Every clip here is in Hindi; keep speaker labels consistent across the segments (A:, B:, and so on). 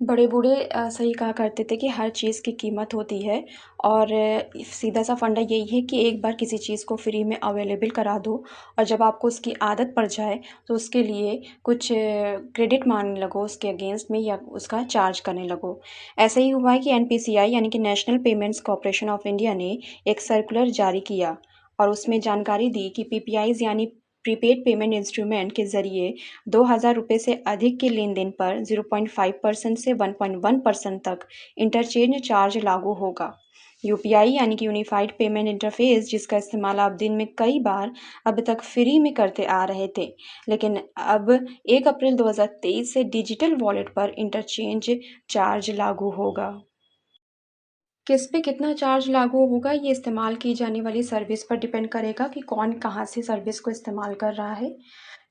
A: बड़े बूढ़े सही कहा करते थे कि हर चीज़ की कीमत होती है और सीधा सा फंडा यही है कि एक बार किसी चीज़ को फ्री में अवेलेबल करा दो और जब आपको उसकी आदत पड़ जाए तो उसके लिए कुछ क्रेडिट मांगने लगो उसके अगेंस्ट में या उसका चार्ज करने लगो। ऐसा ही हुआ है कि एनपीसीआई यानी कि national payments corporation of India ने एक सर्कुलर जारी किया और उसमें जानकारी दी कि पीपीआईज़ यानी प्रीपेड पेमेंट इंस्ट्रूमेंट के ज़रिए ₹2000 से अधिक के लेन-देन पर 0.5% से 1.1% तक इंटरचेंज चार्ज लागू होगा। यूपीआई यानी कि यूनिफाइड पेमेंट इंटरफेस जिसका इस्तेमाल आप दिन में कई बार अब तक फ्री में करते आ रहे थे, लेकिन अब 1 अप्रैल 2023 से डिजिटल वॉलेट पर इंटरचेंज चार्ज लागू होगा। किस पे कितना चार्ज लागू होगा ये इस्तेमाल की जाने वाली सर्विस पर डिपेंड करेगा कि कौन कहाँ से सर्विस को इस्तेमाल कर रहा है।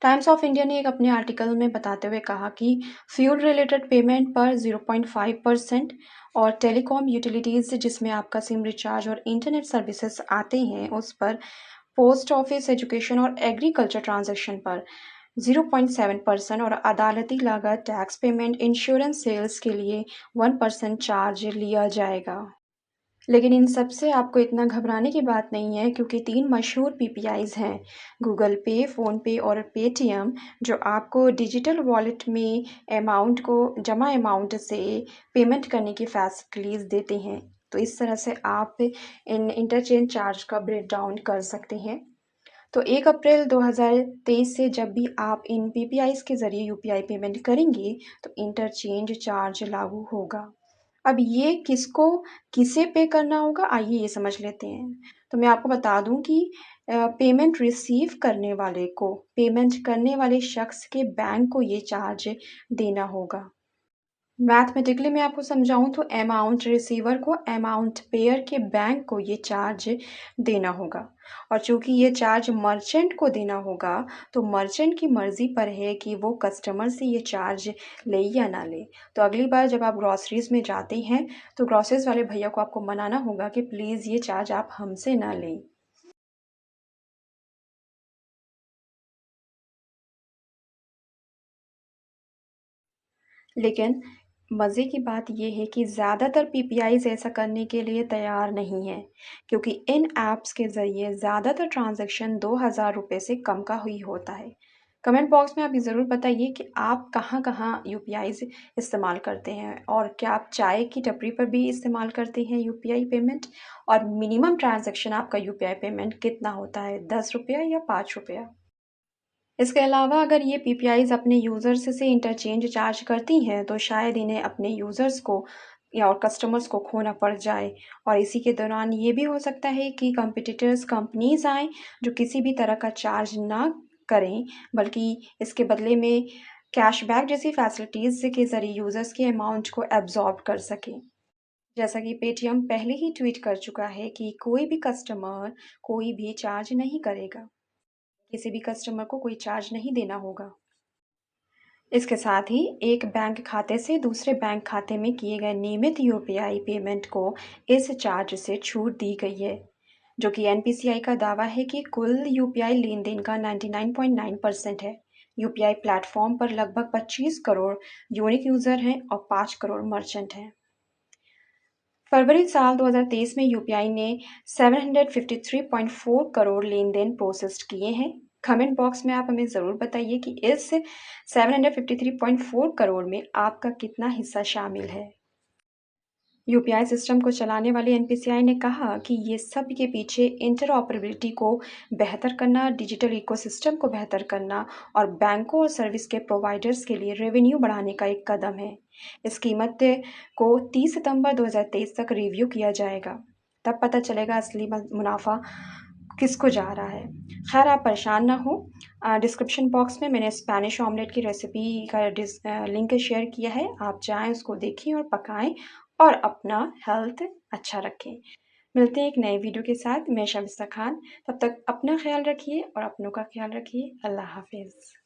A: टाइम्स ऑफ इंडिया ने एक अपने आर्टिकल में बताते हुए कहा कि फ्यूल रिलेटेड पेमेंट पर 0.5% और टेलीकॉम यूटिलिटीज़ जिसमें आपका सिम रिचार्ज और इंटरनेट सर्विसेज आते हैं उस पर पोस्ट ऑफिस एजुकेशन और एग्रीकल्चर ट्रांजैक्शन पर 0.7% और अदालती लागत टैक्स पेमेंट इंश्योरेंस सेल्स के लिए 1% चार्ज लिया जाएगा। लेकिन इन सब से आपको इतना घबराने की बात नहीं है क्योंकि 3 मशहूर पीपीआईज़ हैं, गूगल पे, फ़ोनपे और पेटीएम, जो आपको डिजिटल वॉलेट में अमाउंट को जमा अमाउंट से पेमेंट करने की फैसिलिटीज़ देते हैं। तो इस तरह से आप इन इंटरचेंज चार्ज का ब्रेकडाउन कर सकते हैं। तो 1 अप्रैल 2023 से जब भी आप इन पीपीआईज़ के ज़रिए यूपीआई पेमेंट करेंगे, तो इंटरचेंज चार्ज लागू होगा। अब ये किसको किसे पे करना होगा आइए ये समझ लेते हैं। तो मैं आपको बता दूँ कि पेमेंट रिसीव करने वाले को, पेमेंट करने वाले शख्स के बैंक को ये चार्ज देना होगा। मैथमेटिकली मैं आपको समझाऊँ तो अमाउंट रिसीवर को, अमाउंट पेयर के बैंक को ये चार्ज देना होगा और चूँकि ये चार्ज मर्चेंट को देना होगा, तो मर्चेंट की मर्ज़ी पर है कि वो कस्टमर से ये चार्ज ले या ना ले। तो अगली बार जब आप ग्रोसरीज़ में जाते हैं, तो ग्रोसरीज़ वाले भैया को आपको मनाना होगा कि प्लीज़ ये चार्ज आप हमसे ना लें। लेकिन मज़े की बात ये है कि ज़्यादातर पीपीआईज़ ऐसा करने के लिए तैयार नहीं हैं, क्योंकि इन ऐप्स के ज़रिए ज़्यादातर ट्रांज़ैक्शन ₹2000 से कम का ही होता है। कमेंट बॉक्स में आप ये ज़रूर बताइए कि आप कहाँ-कहाँ यूपीआईज़ इस्तेमाल करते हैं और क्या आप चाय की टपरी पर भी इस्तेमाल करते हैं यूपीआई पेमेंट? और मिनिमम ट्रांज़ैक्शन आपका यूपीआई पेमेंट कितना होता है, ₹10 या ₹5? इसके अलावा अगर ये पीपीआईज़ अपने यूज़र्स से इंटरचेंज चार्ज करती हैं, तो शायद इन्हें अपने यूज़र्स को या और कस्टमर्स को खोना पड़ जाए और इसी के दौरान ये भी हो सकता है कि कॉम्पिटिटर्स कंपनीज़ आएँ, जो किसी भी तरह का चार्ज ना करें, बल्कि इसके बदले में कैशबैक जैसी फैसिलिटीज़ के ज़रिए यूज़र्स के अमाउंट को एब्ज़ॉर्ब कर सकें। जैसा कि पेटीएम पहले ही ट्वीट कर चुका है कि कोई भी कस्टमर कोई भी चार्ज नहीं करेगा। किसी भी कस्टमर को कोई चार्ज नहीं देना होगा। इसके साथ ही एक बैंक खाते से दूसरे बैंक खाते में किए गए नियमित यूपीआई पेमेंट को इस चार्ज से छूट दी गई है, जो कि एनपीसीआई का दावा है कि कुल यूपीआई लेन-देन का 99.9% है। यूपीआई प्लेटफॉर्म पर लगभग 25 करोड़ यूनिक यूज़र हैं और 5 करोड़ मर्चेंट हैं। फरवरी साल 2023 में यूपीआई ने 753.4 करोड़ लेन-देन प्रोसेस्ड किए हैं। कमेंट बॉक्स में आप हमें ज़रूर बताइए कि इस 753.4 करोड़ में आपका कितना हिस्सा शामिल है। यूपीआई सिस्टम को चलाने वाली एनपीसीआई ने कहा कि ये सब के पीछे इंटरऑपरेबिलिटी को बेहतर करना, डिजिटल इकोसिस्टम को बेहतर करना और बैंकों और सर्विस के प्रोवाइडर्स के लिए रेवेन्यू बढ़ाने का एक कदम है। इस कीमत को 30 सितंबर 2023 तक रिव्यू किया जाएगा। तब पता चलेगा असली मुनाफा किसको जा रहा है। खैर आप परेशान ना हो। डिस्क्रिप्शन बॉक्स में मैंने स्पेनिश ऑमलेट की रेसिपी का लिंक शेयर किया है। आप जाएँ उसको देखें और पकाएँ और अपना हेल्थ अच्छा रखें। मिलते हैं एक नए वीडियो के साथ। मैं शमिस्ता खान। तब तक अपना ख़्याल रखिए और अपनों का ख़्याल रखिए। अल्लाह हाफ़िज़।